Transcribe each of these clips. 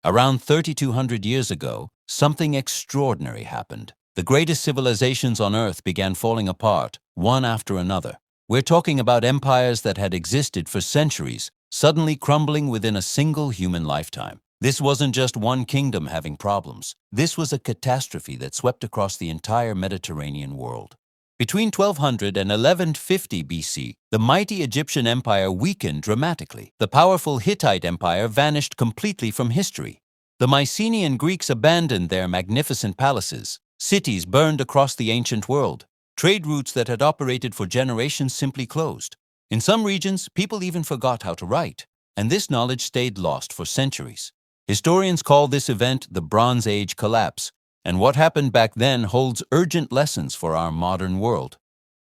Around 3,200 years ago, something extraordinary happened. The greatest civilizations on Earth began falling apart, one after another. We're talking about empires that had existed for centuries, suddenly crumbling within a single human lifetime. This wasn't just one kingdom having problems. This was a catastrophe that swept across the entire Mediterranean world. Between 1200 and 1150 BC, the mighty Egyptian empire weakened dramatically. The powerful Hittite empire vanished completely from history. The Mycenaean Greeks abandoned their magnificent palaces. Cities burned across the ancient world. Trade routes that had operated for generations simply closed. In some regions, people even forgot how to write, and this knowledge stayed lost for centuries. Historians call this event the Bronze Age collapse, and what happened back then holds urgent lessons for our modern world.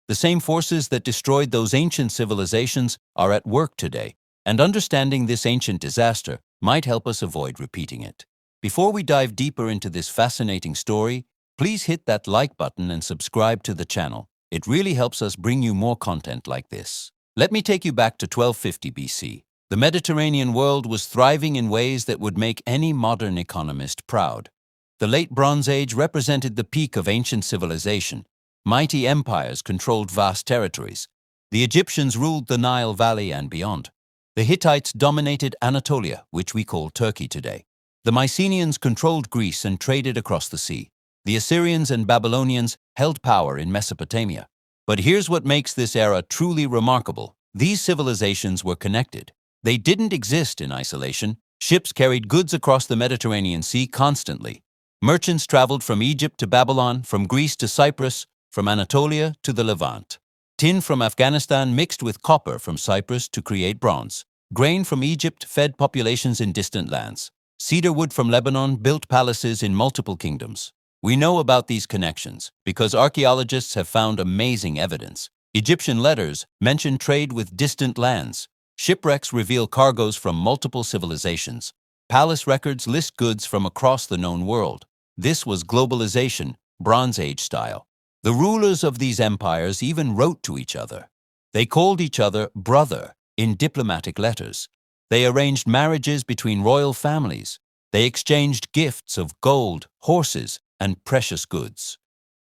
The same forces that destroyed those ancient civilizations are at work today, and understanding this ancient disaster might help us avoid repeating it. Before we dive deeper into this fascinating story, please hit that like button and subscribe to the channel. It really helps us bring you more content like this. Let me take you back to 1250 BC. The Mediterranean world was thriving in ways that would make any modern economist proud. The late Bronze Age represented the peak of ancient civilization. Mighty empires controlled vast territories. The Egyptians ruled the Nile Valley and beyond. The Hittites dominated Anatolia, which we call Turkey today. The Mycenaeans controlled Greece and traded across the sea. The Assyrians and Babylonians held power in Mesopotamia. But here's what makes this era truly remarkable. These civilizations were connected. They didn't exist in isolation. Ships carried goods across the Mediterranean Sea constantly. Merchants traveled from Egypt to Babylon, from Greece to Cyprus, from Anatolia to the Levant. Tin from Afghanistan mixed with copper from Cyprus to create bronze. Grain from Egypt fed populations in distant lands. Cedar wood from Lebanon built palaces in multiple kingdoms. We know about these connections because archaeologists have found amazing evidence. Egyptian letters mention trade with distant lands. Shipwrecks reveal cargoes from multiple civilizations. Palace records list goods from across the known world. This was globalization, Bronze Age style. The rulers of these empires even wrote to each other. They called each other brother in diplomatic letters. They arranged marriages between royal families. They exchanged gifts of gold, horses, and precious goods.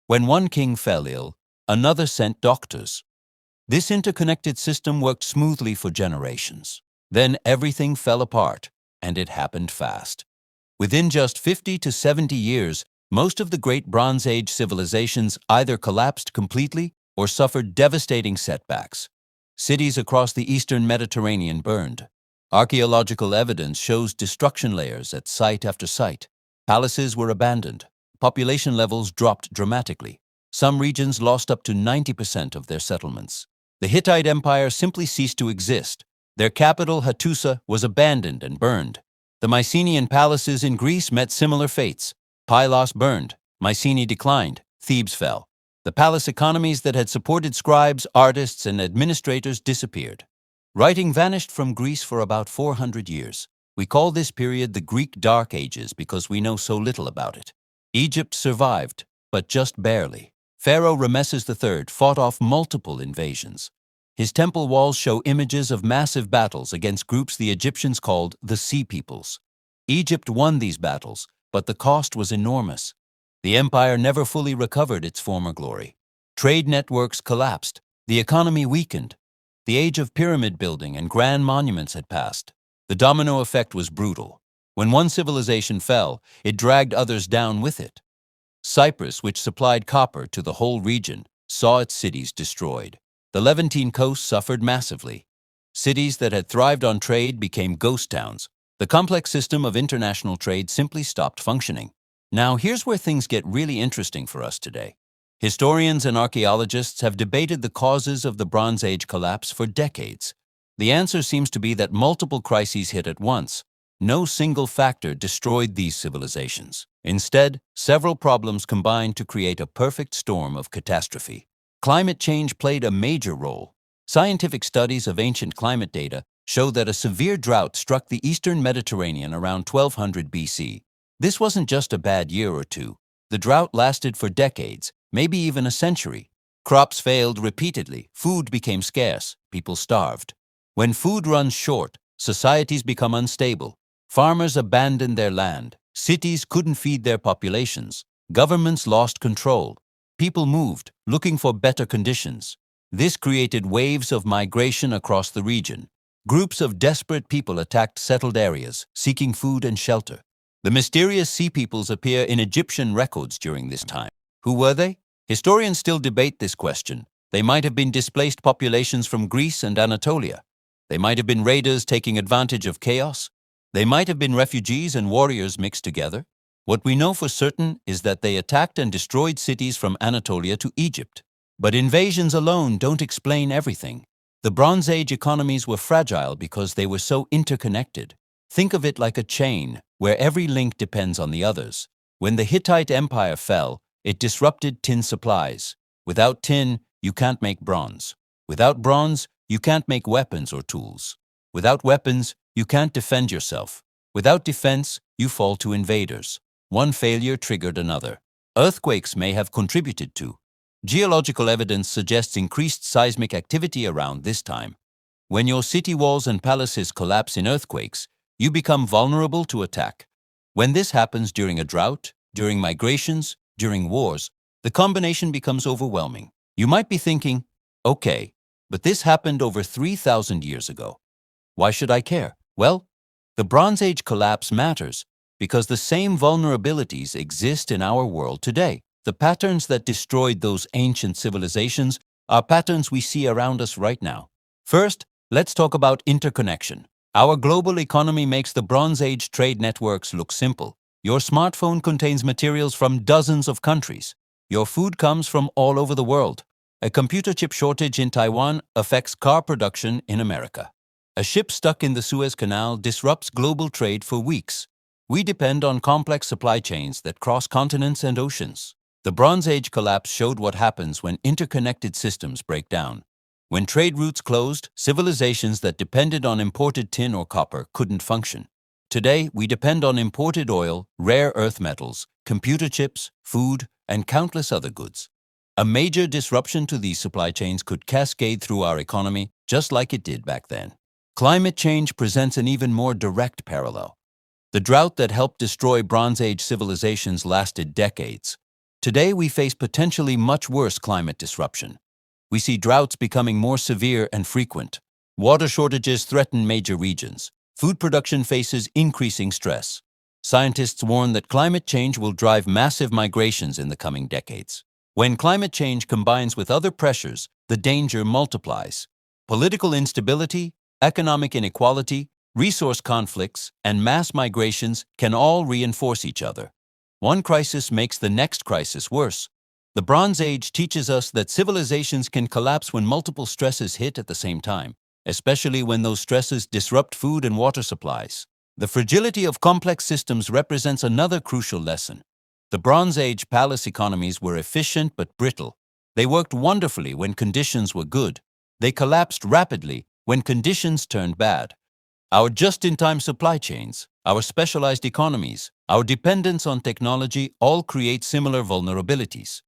When one king fell ill, another sent doctors. This interconnected system worked smoothly for generations. Then everything fell apart, and it happened fast. Within just 50 to 70 years, most of the great Bronze Age civilizations either collapsed completely or suffered devastating setbacks. Cities across the eastern Mediterranean burned. Archaeological evidence shows destruction layers at site after site. Palaces were abandoned. Population levels dropped dramatically. Some regions lost up to 90% of their settlements. The Hittite Empire simply ceased to exist. Their capital, Hattusa, was abandoned and burned. The Mycenaean palaces in Greece met similar fates. Pylos burned, Mycenae declined, Thebes fell. The palace economies that had supported scribes, artists, and administrators disappeared. Writing vanished from Greece for about 400 years. We call this period the Greek Dark Ages because we know so little about it. Egypt survived, but just barely. Pharaoh Ramesses III fought off multiple invasions. His temple walls show images of massive battles against groups the Egyptians called the Sea Peoples. Egypt won these battles, but the cost was enormous. The empire never fully recovered its former glory. Trade networks collapsed. The economy weakened. The age of pyramid building and grand monuments had passed. The domino effect was brutal. When one civilization fell, it dragged others down with it. Cyprus, which supplied copper to the whole region, saw its cities destroyed. The Levantine coast suffered massively. Cities that had thrived on trade became ghost towns. The complex system of international trade simply stopped functioning. Now, here's where things get really interesting for us today. Historians and archaeologists have debated the causes of the Bronze Age collapse for decades. The answer seems to be that multiple crises hit at once. No single factor destroyed these civilizations. Instead, several problems combined to create a perfect storm of catastrophe. Climate change played a major role. Scientific studies of ancient climate data show that a severe drought struck the eastern Mediterranean around 1200 BC. This wasn't just a bad year or two. The drought lasted for decades, maybe even a century. Crops failed repeatedly, food became scarce, people starved. When food runs short, societies become unstable. Farmers abandoned their land. Cities couldn't feed their populations. Governments lost control. People moved, looking for better conditions. This created waves of migration across the region. Groups of desperate people attacked settled areas, seeking food and shelter. The mysterious sea peoples appear in Egyptian records during this time. Who were they? Historians still debate this question. They might have been displaced populations from Greece and Anatolia. They might have been raiders taking advantage of chaos. They might have been refugees and warriors mixed together. What we know for certain is that they attacked and destroyed cities from Anatolia to Egypt. But invasions alone don't explain everything. The Bronze Age economies were fragile because they were so interconnected. Think of it like a chain, where every link depends on the others. When the Hittite Empire fell, it disrupted tin supplies. Without tin, you can't make bronze. Without bronze, you can't make weapons or tools. Without weapons, you can't defend yourself. Without defense, you fall to invaders. One failure triggered another. Earthquakes may have contributed to. Geological evidence suggests increased seismic activity around this time. When your city walls and palaces collapse in earthquakes, you become vulnerable to attack. When this happens during a drought, during migrations, during wars, the combination becomes overwhelming. You might be thinking, okay, but this happened over 3,000 years ago. Why should I care? Well, the Bronze Age collapse matters because the same vulnerabilities exist in our world today. The patterns that destroyed those ancient civilizations are patterns we see around us right now. First, let's talk about interconnection. Our global economy makes the Bronze Age trade networks look simple. Your smartphone contains materials from dozens of countries. Your food comes from all over the world. A computer chip shortage in Taiwan affects car production in America. A ship stuck in the Suez Canal disrupts global trade for weeks. We depend on complex supply chains that cross continents and oceans. The Bronze Age collapse showed what happens when interconnected systems break down. When trade routes closed, civilizations that depended on imported tin or copper couldn't function. Today, we depend on imported oil, rare earth metals, computer chips, food, and countless other goods. A major disruption to these supply chains could cascade through our economy, just like it did back then. Climate change presents an even more direct parallel. The drought that helped destroy Bronze Age civilizations lasted decades. Today, we face potentially much worse climate disruption. We see droughts becoming more severe and frequent. Water shortages threaten major regions. Food production faces increasing stress. Scientists warn that climate change will drive massive migrations in the coming decades. When climate change combines with other pressures, the danger multiplies. Political instability, economic inequality, resource conflicts, and mass migrations can all reinforce each other. One crisis makes the next crisis worse. The Bronze Age teaches us that civilizations can collapse when multiple stresses hit at the same time, especially when those stresses disrupt food and water supplies. The fragility of complex systems represents another crucial lesson. The Bronze Age palace economies were efficient but brittle. They worked wonderfully when conditions were good. They collapsed rapidly when conditions turned bad. Our just-in-time supply chains, our specialized economies, our dependence on technology all create similar vulnerabilities.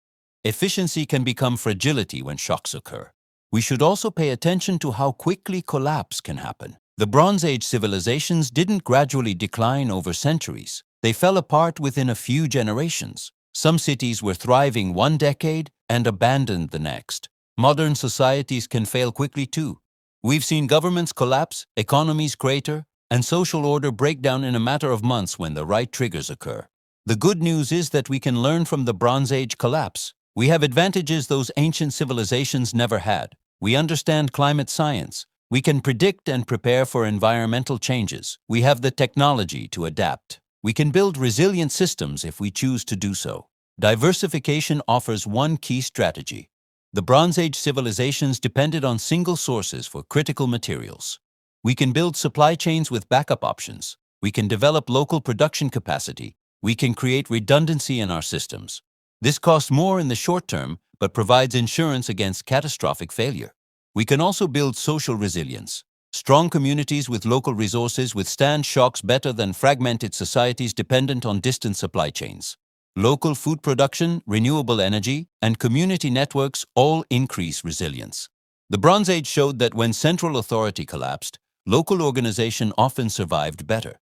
Efficiency can become fragility when shocks occur. We should also pay attention to how quickly collapse can happen. The Bronze Age civilizations didn't gradually decline over centuries. They fell apart within a few generations. Some cities were thriving one decade and abandoned the next. Modern societies can fail quickly too. We've seen governments collapse, economies crater, and social order break down in a matter of months when the right triggers occur. The good news is that we can learn from the Bronze Age collapse. We have advantages those ancient civilizations never had. We understand climate science. We can predict and prepare for environmental changes. We have the technology to adapt. We can build resilient systems if we choose to do so. Diversification offers one key strategy. The Bronze Age civilizations depended on single sources for critical materials. We can build supply chains with backup options. We can develop local production capacity. We can create redundancy in our systems. This costs more in the short term, but provides insurance against catastrophic failure. We can also build social resilience. Strong communities with local resources withstand shocks better than fragmented societies dependent on distant supply chains. Local food production, renewable energy, and community networks all increase resilience. The Bronze Age showed that when central authority collapsed, local organization often survived better.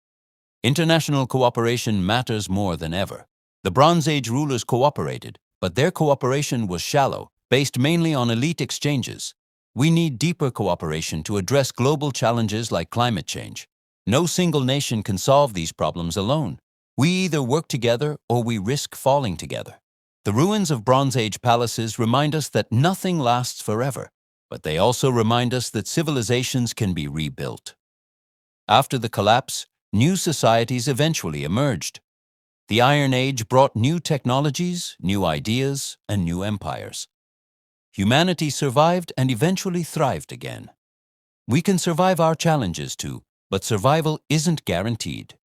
International cooperation matters more than ever. The Bronze Age rulers cooperated, but their cooperation was shallow, based mainly on elite exchanges. We need deeper cooperation to address global challenges like climate change. No single nation can solve these problems alone. We either work together or we risk falling together. The ruins of Bronze Age palaces remind us that nothing lasts forever, but they also remind us that civilizations can be rebuilt. After the collapse, new societies eventually emerged. The Iron Age brought new technologies, new ideas, and new empires. Humanity survived and eventually thrived again. We can survive our challenges too, but survival isn't guaranteed.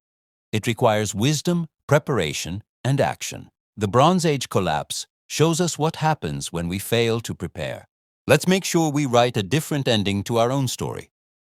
It requires wisdom, preparation, and action. The Bronze Age collapse shows us what happens when we fail to prepare. Let's make sure we write a different ending to our own story.